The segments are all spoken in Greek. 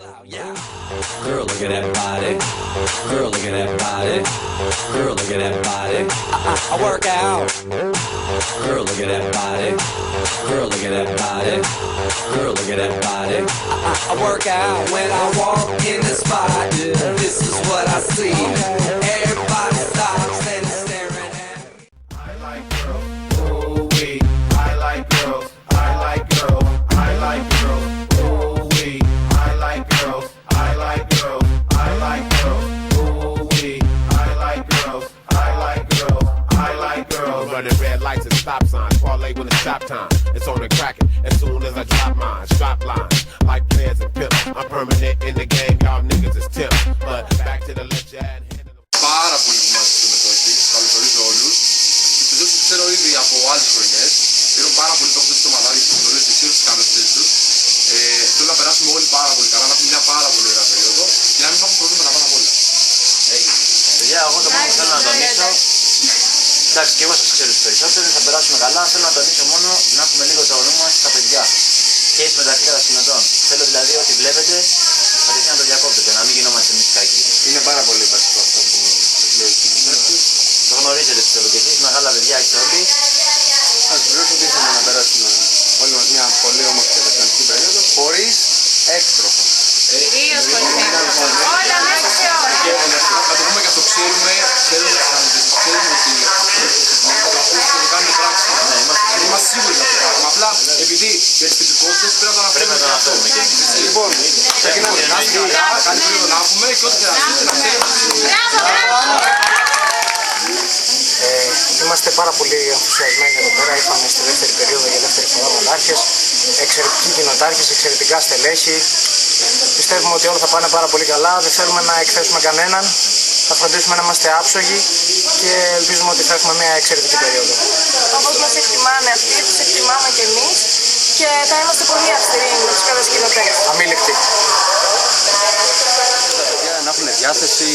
Girl, look at that body. Girl, look at that body. Girl, look at that body. I work out. Girl, look at that body. Girl, look at that body. Girl, look at that body. I work out when I walk in the spot. This is what I see. Everybody stops and is staring at me. I like girls. Ooh-wee. I like girls. I like girls. I like girls. Ooh-wee. I like girls. I like girls. I like girls. Ooh-wee. I like girls. I like girls. I like girls. Running red lights and stop signs. Parlay when it's stop time. It's on and cracking as soon as I drop mine. Strap lines like players and pimps. I'm permanent in the game. Y'all niggas is tips. But back to the let you add. Πάρα πολύ που μας συμμετοχή. Καλωσορίζω όλους. Τους οποίους τους ξέρω ήδη από άλλες χρονιές. Χαίρομαι πάρα πολύ που έχω δώσει το μαδάρι και τις γνωρίζετε εσείς στις καμπευτές τους. Θέλω να περάσουμε όλοι πάρα πολύ καλά, να έχουμε μια πάρα πολύ ωραία περίοδο και να μην υπάρχουν προβλήματα πάνω απ' όλα. Παιδιά, εγώ το μόνο που θέλω να τονίσω, εντάξει και εγώ σας ξέρω τους περισσότερους, θα περάσουμε καλά, θέλω να τονίσω μόνο να έχουμε λίγο το νου μας στα παιδιά και εις μεταξύ κατασκηνωτών. Θέλω δηλαδή ότι βλέπετε, κατευθείαν να το διακόπτετε, να μην γινόμαστε εμείς κακοί. Είναι πάρα πολύ βασικό αυτό που λέει η Το γνωρίζετε πιστεύω και εσείς, μεγάλα παιδιά έχετε όλοι. Θα συμπληρώσω ότι ήθελα να περάσουμε όλοι μας μια πολύ όμορφη και καταστηματική περίοδο χωρίς έξτροφα. Κυρίως όλα μέσα σε ώρα. Να το πούμε και αυτό ξέρουμε ότι θα το ακούσουμε και το κάνουμε πράξη. Είμαστε σίγουροι για αυτό το πράγμα. Απλά επειδή για τις πεντηκόστες πρέπει να το αναφέρουμε και εμείς. Λοιπόν, ξεκινάμε. Καλή περίοδο να έχουμε και ό,τι χρειαστείτε να ξέρετε. Είμαστε πάρα πολύ ενθουσιασμένοι εδώ πέρα. Ήρθαμε στη δεύτερη περίοδο για δεύτερη φορά μονάρχες. Εξαιρετικοί κοινοτάρχες, εξαιρετικά στελέχη. Πιστεύουμε ότι όλα θα πάνε πάρα πολύ καλά. Δεν θέλουμε να εκθέσουμε κανέναν. Θα φροντίσουμε να είμαστε άψογοι και ελπίζουμε ότι θα έχουμε μια εξαιρετική περίοδο. Όπως μας εκτιμάνε αυτοί, τους εκτιμάμε και εμείς και θα είμαστε πολύ αυστηροί με τους κατασκηνωτές. Αμήλικτοι. Τα παιδιά να έχουν διάθεση,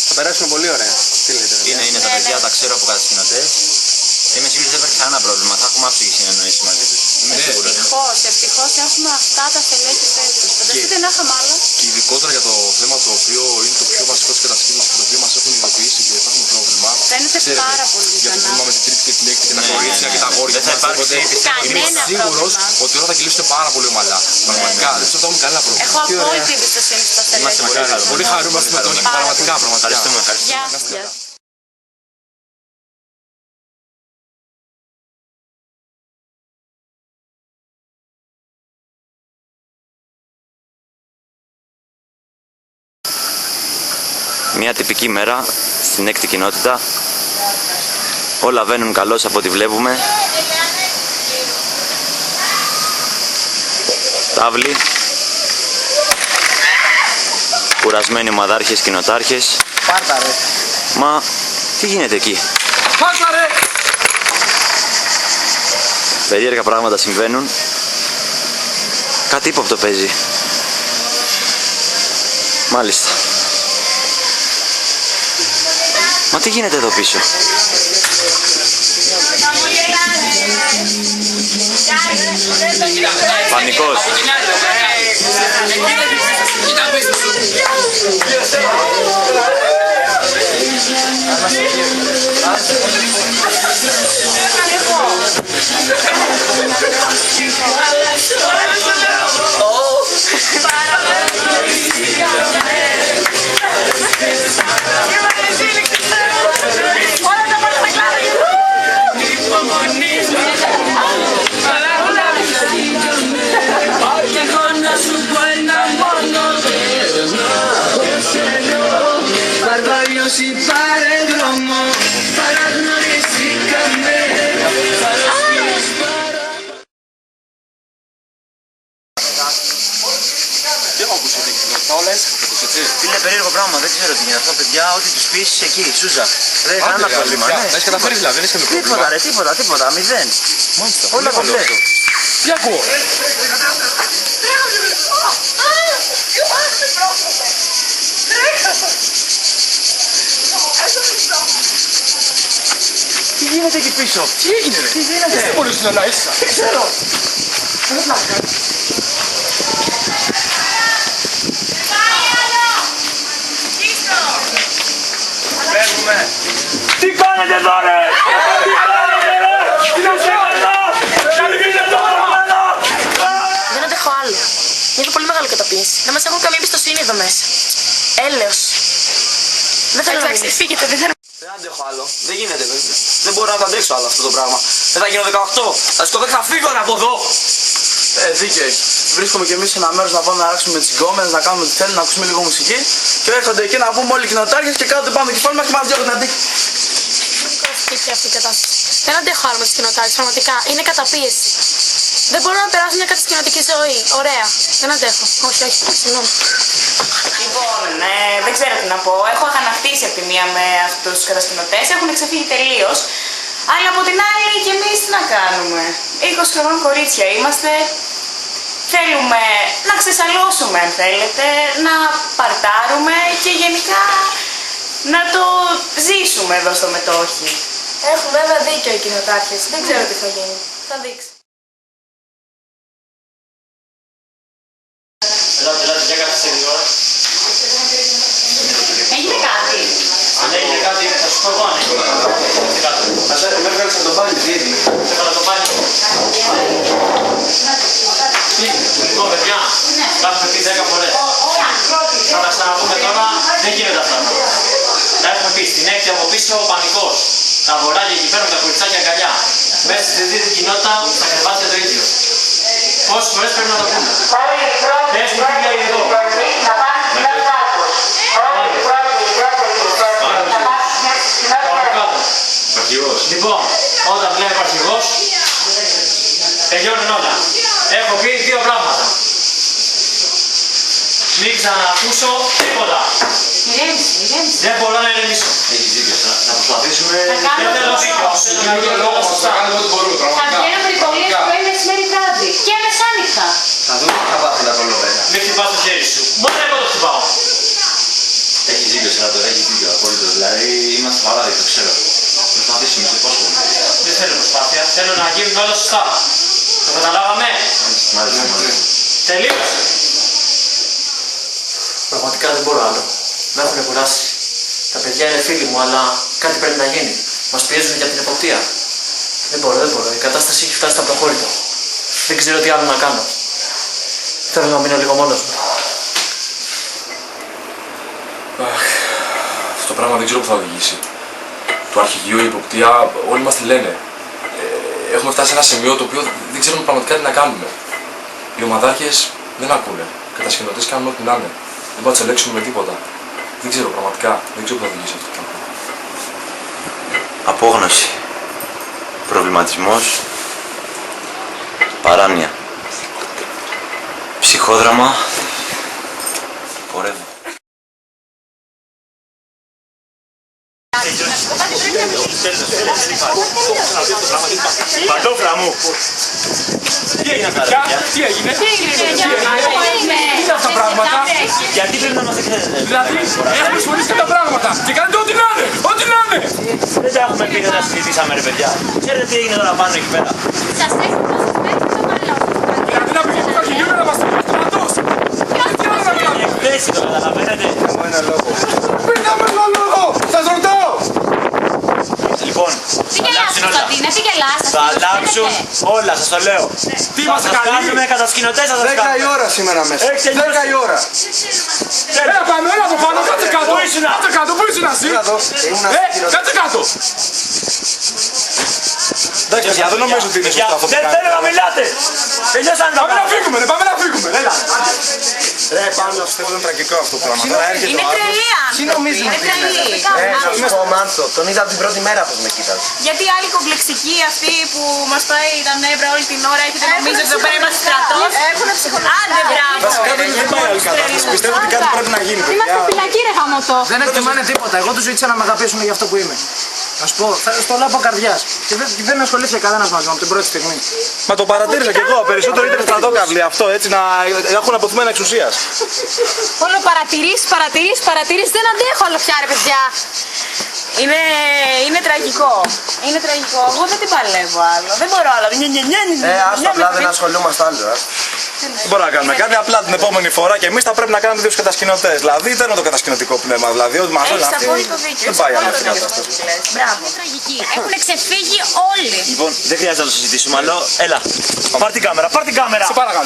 θα περάσουμε πολύ ωραία. Τι λέτε, Είναι τα παιδιά, τα ξέρω από κατασκηνωτές. Είμαι σίγουρος ότι δεν υπάρχει κανένα πρόβλημα, θα έχουμε άψογη συνεννόηση μαζί τους. Είμαι σίγουρος. Ευτυχώς έχουμε αυτά τα στελέχη θέσεις τους. Φανταστείτε να είχαμε άλλα. Και ειδικότερα για το θέμα το οποίο είναι το πιο βασικό της κατασκήνωσης, το οποίο μας έχουν ειδοποιήσει και θα έχουμε πρόβλημα. Φαίνεται πάρα πολύ Για το ικανά. πρόβλημα με την τρίτη και την έκτη και τα κορίτσια και τα αγόρια. Δεν θα υπάρξει Είμαι σίγουρος ότι όλα θα κυλήσουν πάρα πολύ ομαλά. Πραγματικά δεν θα έχουμε κανένα πρόβλημα. Έχω απόλυτη εμπιστοσύνη στα στελέχη. Είμαστε Πολύ χαρούμαστε με τον πραγματικά. Ευχαριστούμε. Γεια. Μια τυπική μέρα στην έκτη κοινότητα. Όλα βαίνουν καλώς από ό,τι βλέπουμε. Τάβλοι. Κουρασμένοι ομαδάρχες, κοινοτάρχες. Πάρτα ρε. Μα τι γίνεται εκεί? Πάρτα ρε. Περίεργα πράγματα συμβαίνουν. Κάτι ύποπτο παίζει. Μάλιστα. Μα τι γίνεται εδώ πίσω? Πανικός. Είναι περίεργο πράγμα, δεν ξέρω τι είναι αυτό, παιδιά. Ό,τι τους πεις εκεί, Σούζα. Δεν έχει κανένα πρόβλημα. Τα έχεις καταφέρει δηλαδή, δεν έχεις κανένα πρόβλημα. Τίποτα ρε, τίποτα, μηδέν. Μάλιστα, Όλα κομπλέ. Τι ακούω? Τι γίνεται εκεί πίσω? Τι έγινε ρε? Τι γίνεται? Δεν μπορείς να είσαι. Δεν ξέρω. κάνετε τώρα! Δεν αντέχω άλλο. Νιώθω πολύ μεγάλη καταπίεση. Δεν μας έχουν καμία εμπιστοσύνη εδώ μέσα. Έλεος. Δεν θέλω να μιλήσω. Φύγετε, δεν θέλω. Δεν αντέχω άλλο. Δεν γίνεται. Δεν μπορώ να το αντέξω άλλο αυτό το πράγμα. Δεν θα γίνω 18. Θα σκοτώ και θα φύγω από εδώ. Δίκαιο. Βρίσκομαι κι εμείς σε ένα μέρος να πάμε να ράξουμε τις γκόμενες, να κάνουμε ό,τι θέλει, να ακούσουμε λίγο μουσική. Και έρχονται εκεί να πούμε όλοι οι κοινοτάρχες και κάτω πάμε το κεφάλι μας και μας διώχνουν αντί. Αυτή η κατάσταση. Δεν αντέχω άλλο με τις κοινοτάρχες, πραγματικά. Είναι καταπίεση. Δεν μπορώ να περάσω μια κατασκηνωτική ζωή. Ωραία. Δεν αντέχω. Όχι, συγγνώμη. Λοιπόν, δεν ξέρω τι να πω. Έχω αγανακτήσει από τη μία με αυτούς τους κατασκηνωτές. Έχουν ξεφύγει τελείως. Αλλά από την άλλη και εμείς τι να κάνουμε. 20 χρονών κορίτσια είμαστε. Θέλουμε να ξεσαλώσουμε αν θέλετε, να παρτάρουμε και γενικά να το ζήσουμε εδώ στο Μετόχι. Έχουν βέβαια δίκιο οι κοινοτάρχες. Δεν ξέρω τι θα γίνει. Θα δείξει. Ελάτε, για κάθε λίγο ώρα. Έγινε κάτι. Αν έγινε κάτι, θα σου πω εγώ αν έγινε κάτι. Με έβγαλες να το πάλι, τι έγινε. Έβγαλα το πάλι. Λοιπόν, παιδιά, τα έχουμε πει 10 φορές. Θα τα ξαναπούμε τώρα, δεν γίνεται αυτά. Τα έχουμε πει στην έκτη από πίσω ο πανικός. Τα αγοράκια εκεί πέρα με τα κοριτσάκια αγκαλιά. Μέσα στη δίδυτη κοινότητα τα κρεβάτια το ίδιο. Πόσες φορές πρέπει να το πούμε. Πες μου τι λέει εδώ. Λοιπόν, όταν βλέπει αρχηγός, τελειώνουν όλα. Έχω πει δύο πράγματα. Μην ξανακούσω τίποτα. Ηρέμησε. Δεν μπορώ να ηρεμήσω. Έχεις δίκιο. Να προσπαθήσουμε. Δεν θέλω δίκιο. Θα κάνουμε ό,τι μπορούμε, Θα πραγματικά. βγαίνουμε ρητολίες πρωί, μεσημέρι, βράδυ. Και μεσάνυχτα. Θα δούμε τι θα πάθει τα κολοπέδα. Μην χτυπάς το χέρι σου. Μόνο εγώ το χτυπάω. Έχεις δίκιο, Στράτο. Έχεις δίκιο απόλυτο. Δηλαδή είμαστε παράδειγμα, το ξέρω. Προσπαθήσουμε, το υπόσχομαι. Δεν θέλω προσπάθεια. Θέλω να γίνουν όλα σωστά. Το καταλάβαμε. Τελείωσε. Πραγματικά δεν μπορώ άλλο. Με έχουν κουράσει. Τα παιδιά είναι φίλοι μου, αλλά κάτι πρέπει να γίνει. Μας πιέζουν για την εποπτεία. Δεν μπορώ. Η κατάσταση έχει φτάσει στα προχώρητα. Δεν ξέρω τι άλλο να κάνω. Θέλω να μείνω λίγο μόνος μου. Αυτό το πράγμα δεν ξέρω που θα οδηγήσει. Το αρχηγείο, η υποπτία, όλοι μας τη λένε. Έχουμε φτάσει σε ένα σημείο το οποίο δεν ξέρουμε πραγματικά τι να κάνουμε. Οι ομαδάρχες δεν ακούνε. Οι κατασκηνωτές κάνουν ό,τι να είναι. Δεν μπορούμε να τους ελέγξουμε με τίποτα. Δεν ξέρω πραγματικά. Δεν ξέρω που θα οδηγήσει αυτό το πράγμα. Απόγνωση. Προβληματισμός. Παράνοια. Ψυχόδραμα. Πορεύω. Παντόφλα μου! Τι έγινε παιδιά, τι έγινε? Τι είναι αυτά τα πράγματα? Γιατί πρέπει να μας εκθέσετε? Δηλαδή, έχουμε συμφωνήσει τα πράγματα και κάνετε ό,τι να είναι, ό,τι να είναι! Δεν τα έχουμε πει, δεν τα συζητήσαμε ρε παιδιά. Ξέρετε τι έγινε τώρα πάνω εκεί πέρα? Σας έχω δώσει πέτει το καλό. Δηλαδή να πηγαίνει το αρχηγείο και να μας τελειώσει το στρατός! Τι άλλο να κάνουμε? Η εκθέση το καταλαβαίνετε. Ένα λόγο. Πήραμε ένα λόγο! Σας ρωτάω! Λοιπόν, Τι γελάς Κωνσταντίνε, τι γελάς? θα αλλάξουν όλα, σας το λέω. Τι Θα είμαστε σας καλοί? κάνουμε κατασκηνωτές, θα σας 10 η κάνουμε. ώρα σήμερα μέσα. Έχεις τελειώσει. 10 η ώρα. Έλα πάνω, έλα από πάνω, κάτσε κάτω! Πού ήσουν? Κάτσε κάτω, πού ήσουν εσύ? Εδώ, ήμουνα Κάτσε κάτω! Εντάξει, παιδιά, δεν νομίζω ότι είναι Παιδιά, σωστό αυτό που δεν θέλω να κάνετε. μιλάτε. Τελειώσαν τα Πάμε να πράγματα. φύγουμε, ρε, πάμε να φύγουμε, έλα! Ρε, πάνω, πιστεύω είναι τραγικό αυτό το πράγμα. Τώρα έρχεται Είναι ο άλλος. τρελή Τι νομίζουν Είναι ότι είναι? τρελή. Να σου πω, Μάνθο, τον είδα την πρώτη μέρα πως με κοίταζε. Γιατί οι άλλοι κομπλεξικοί αυτοί που μας πάει τα νεύρα όλη την ώρα έχετε νομίζει ότι εδώ πέρα είμαστε στρατός? Έχουν ψυχολογικά. Άντε μπράβο. Βασικά δεν πάει όλη η κατάσταση. Πιστεύω ότι κάτι πρέπει να γίνει, παιδιά. Φυλακή ρε χαμωτό. Δεν εκτιμάνε τίποτα. Εγώ τους ζήτησα να με αγαπήσουν για αυτό που είμαι. Να σου πω, στο λέω από καρδιάς. Και δεν ασχολήθηκε κανένας μαζί μου από την πρώτη στιγμή. Μα το παρατήρησα κι εγώ. Περισσότερο ήταν στρατόκαυλοι αυτό, έτσι να έχουν αποθυμένα εξουσίας. Όλο παρατηρήσεις, δεν αντέχω άλλο πια ρε παιδιά. Είναι τραγικό. Είναι τραγικό. Εγώ δεν την παλεύω άλλο. Δεν μπορώ άλλο. Άστα απλά δεν ασχολούμαστε άλλο. Δεν μπορούμε να κάνουμε κάτι. Απλά την επόμενη φορά και εμείς θα πρέπει να κάνουμε δύο κατασκηνωτές. Δηλαδή θέλουμε το κατασκηνωτικό πνεύμα. Δηλαδή ότι μας λένε αυτοί. Δεν πάει άλλη αυτή η κατάσταση. Μπράβο. Έχουν ξεφύγει όλοι. Λοιπόν, δεν χρειάζεται να το συζητήσουμε άλλο. Έλα, πάρ' την κάμερα, πάρ' την κάμερα. Σε παρακαλώ.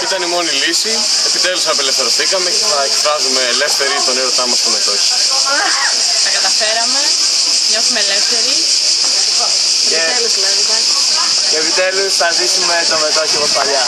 Ήταν η μόνη λύση. Επιτέλους απελευθερωθήκαμε και θα εκφράζουμε ελεύθεροι τον έρωτά μας στο μετόχι. Τα καταφέραμε. Νιώθουμε ελεύθεροι. Και επιτέλους θα ζήσουμε το μετόχι όπως παλιά.